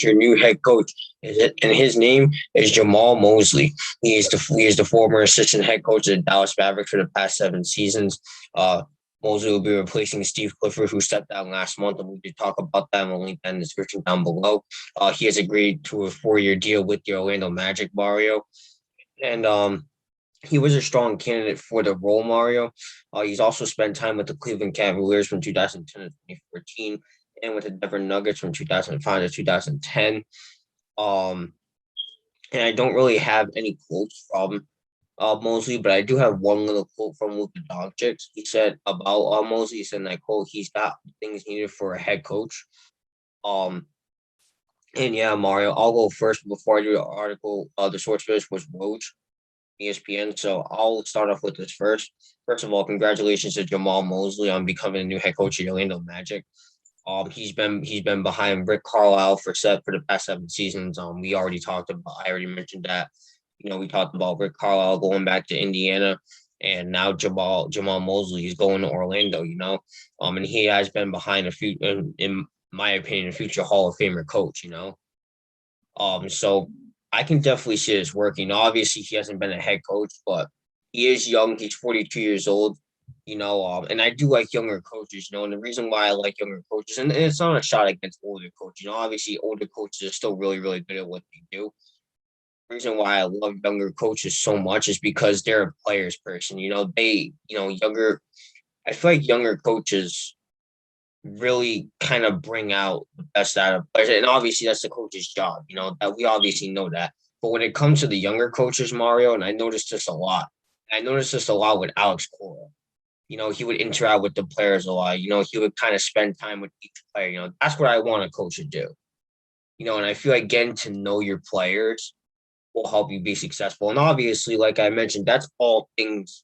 your new head coach, and his name is Jamahl Mosley. He is the former assistant head coach of the Dallas Mavericks for the past 7 seasons. Mosley will be replacing Steve Clifford, who stepped down last month, and we did talk about that. We'll link that in the description down below. He has agreed to a 4-year deal with the Orlando Magic, Mario, and he was a strong candidate for the role, Mario. He's also spent time with the Cleveland Cavaliers from 2010 to 2014 and with the Denver Nuggets from 2005 to 2010. Um, and I don't really have any quotes from Mosley, but I do have one little quote from Luka Doncic. He said about Mosley, he said, and I quote, "He's got things needed for a head coach." Um, and yeah, Mario, I'll go first before I do the article. The source for this was Woj, ESPN. So I'll start off with this first. First of all, congratulations to Jamahl Mosley on becoming the new head coach of the Orlando Magic. He's been behind Rick Carlisle for the past 7 seasons. We already talked about. I already mentioned that. We talked about Rick Carlisle going back to Indiana, and now Jamahl Mosley is going to Orlando. And he has been behind in my opinion, a future Hall of Famer coach. So I can definitely see this working. Obviously, he hasn't been a head coach, but he is young. He's 42 years old. And I do like younger coaches. And the reason why I like younger coaches, and it's not a shot against older coaches. Obviously, older coaches are still really, really good at what they do. The reason why I love younger coaches so much is because they're a players person. Younger. I feel like younger coaches really kind of bring out the best out of players. And obviously that's the coach's job, that we obviously know that. But when it comes to the younger coaches, Mario, and I noticed this a lot. I noticed this a lot with Alex Cora. He would interact with the players a lot. He would kind of spend time with each player. That's what I want a coach to do. And I feel like getting to know your players will help you be successful. And obviously, like I mentioned, that's all things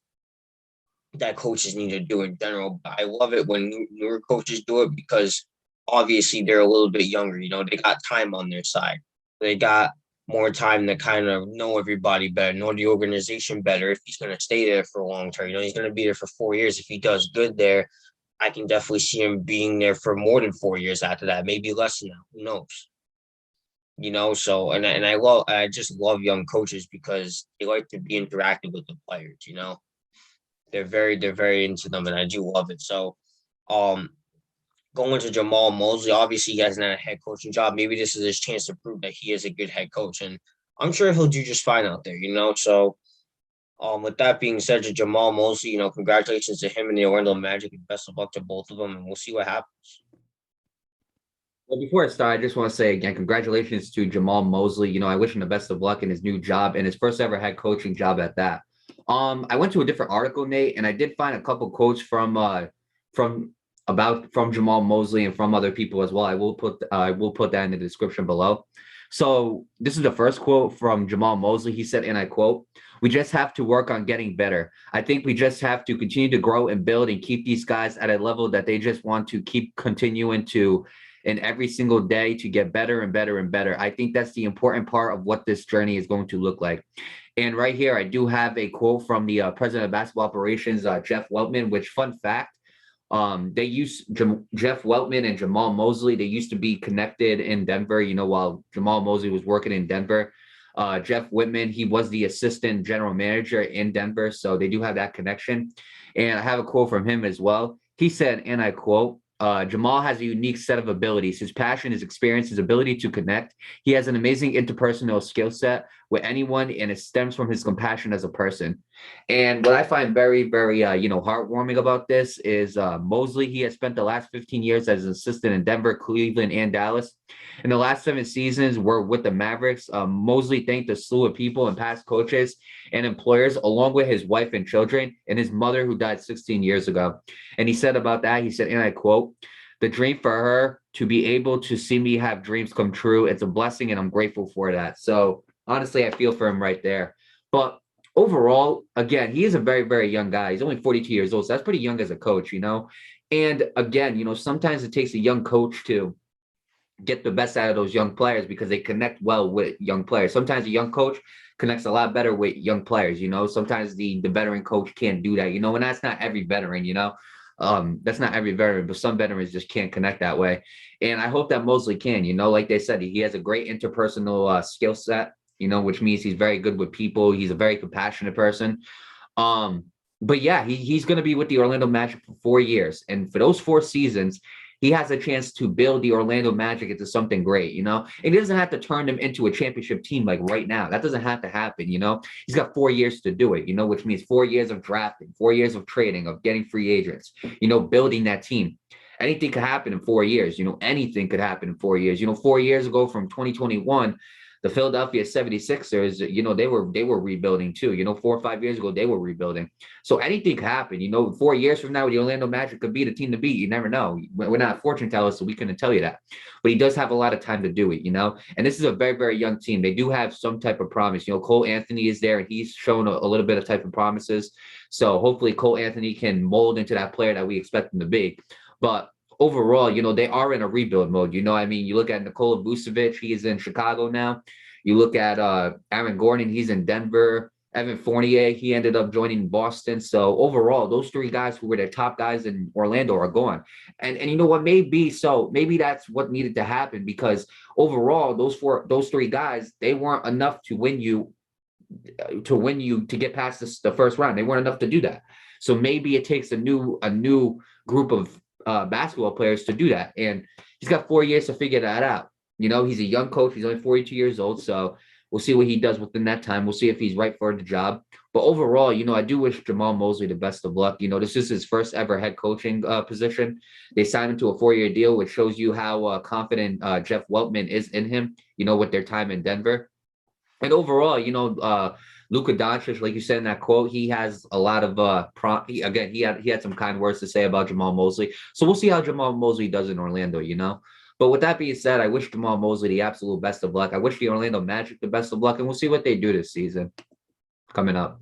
that coaches need to do in general. But I love it when newer coaches do it because obviously they're a little bit younger. They got time on their side. They got more time to kind of know everybody better, know the organization better if he's going to stay there for a long term. He's going to be there for 4 years. If he does good there, I can definitely see him being there for more than 4 years after that, maybe less than that. Who knows? So I just love young coaches because they like to be interactive with the players. They're very into them, and I do love it. So, going to Jamahl Mosley, obviously he hasn't had a head coaching job. Maybe this is his chance to prove that he is a good head coach, and I'm sure he'll do just fine out there. So, with that being said, to Jamahl Mosley, congratulations to him and the Orlando Magic, and best of luck to both of them, and we'll see what happens. Well, before I start, I just want to say again, congratulations to Jamahl Mosley. I wish him the best of luck in his new job and his first ever head coaching job at that. I went to a different article, Nate, and I did find a couple quotes from Jamahl Mosley and from other people as well. I will put that in the description below. So this is the first quote from Jamahl Mosley. He said, and I quote, "We just have to work on getting better. I think we just have to continue to grow and build and keep these guys at a level that they just want to keep continuing to and every single day to get better and better and better. I think that's the important part of what this journey is going to look like." And right here, I do have a quote from the president of basketball operations, Jeff Weltman, which, fun fact, Jeff Weltman and Jamahl Mosley, they used to be connected in Denver, while Jamahl Mosley was working in Denver. Jeff Whitman, he was the assistant general manager in Denver, so they do have that connection. And I have a quote from him as well. He said, and I quote, "Jamahl has a unique set of abilities. His passion, his experience, his ability to connect. He has an amazing interpersonal skill set with anyone, and it stems from his compassion as a person." And what I find very, very, heartwarming about this is Mosley. He has spent the last 15 years as an assistant in Denver, Cleveland, and Dallas. In the last 7 seasons were with the Mavericks. Mosley thanked a slew of people and past coaches and employers, along with his wife and children, and his mother, who died 16 years ago. And he said about that, he said, and I quote, "The dream for her to be able to see me have dreams come true. It's a blessing, and I'm grateful for that." So honestly, I feel for him right there. But overall, again, he is a very, very young guy. He's only 42 years old, so that's pretty young as a coach, And again, sometimes it takes a young coach to get the best out of those young players because they connect well with young players. Sometimes a young coach connects a lot better with young players. Sometimes the veteran coach can't do that, and that's not every veteran, That's not every veteran, but some veterans just can't connect that way. And I hope that Mosley can, like they said, he has a great interpersonal skill set, which means he's very good with people. He's a very compassionate person. Um, but yeah, he's going to be with the Orlando Magic for 4 years. And for those 4 seasons, he has a chance to build the Orlando Magic into something great, And he doesn't have to turn them into a championship team like right now. That doesn't have to happen, He's got 4 years to do it, which means 4 years of drafting, 4 years of trading, of getting free agents, building that team. Anything could happen in 4 years, anything could happen in 4 years. 4 years ago from 2021, the Philadelphia 76ers, they were rebuilding too. 4 or 5 years ago, they were rebuilding. So anything could happen. 4 years from now, the Orlando Magic could be the team to beat. You never know. We're not fortune tellers, so we couldn't tell you that. But he does have a lot of time to do it, And this is a very, very young team. They do have some type of promise. Cole Anthony is there, and he's shown a little bit of type of promises. So hopefully Cole Anthony can mold into that player that we expect him to be. But overall, they are in a rebuild mode. You look at Nikola Vucevic, he is in Chicago now. You look at Aaron Gordon, he's in Denver. Evan Fournier, he ended up joining Boston. So overall, those 3 guys who were the top guys in Orlando are gone. And you know what? Maybe that's what needed to happen, because overall, those 3 guys, they weren't enough to win you to get past the first round. They weren't enough to do that. So maybe it takes a new group of basketball players to do that. And he's got 4 years to figure that out. He's a young coach. He's only 42 years old. So we'll see what he does within that time. We'll see if he's right for the job. But overall, I do wish Jamahl Mosley the best of luck. This is his first ever head coaching position. They signed him to a 4-year deal, which shows you how confident Jeff Weltman is in him, with their time in Denver. And overall, Luka Doncic, like you said in that quote, he has a lot of he had some kind words to say about Jamahl Mosley. So we'll see how Jamahl Mosley does in Orlando, But with that being said, I wish Jamahl Mosley the absolute best of luck. I wish the Orlando Magic the best of luck, and we'll see what they do this season coming up.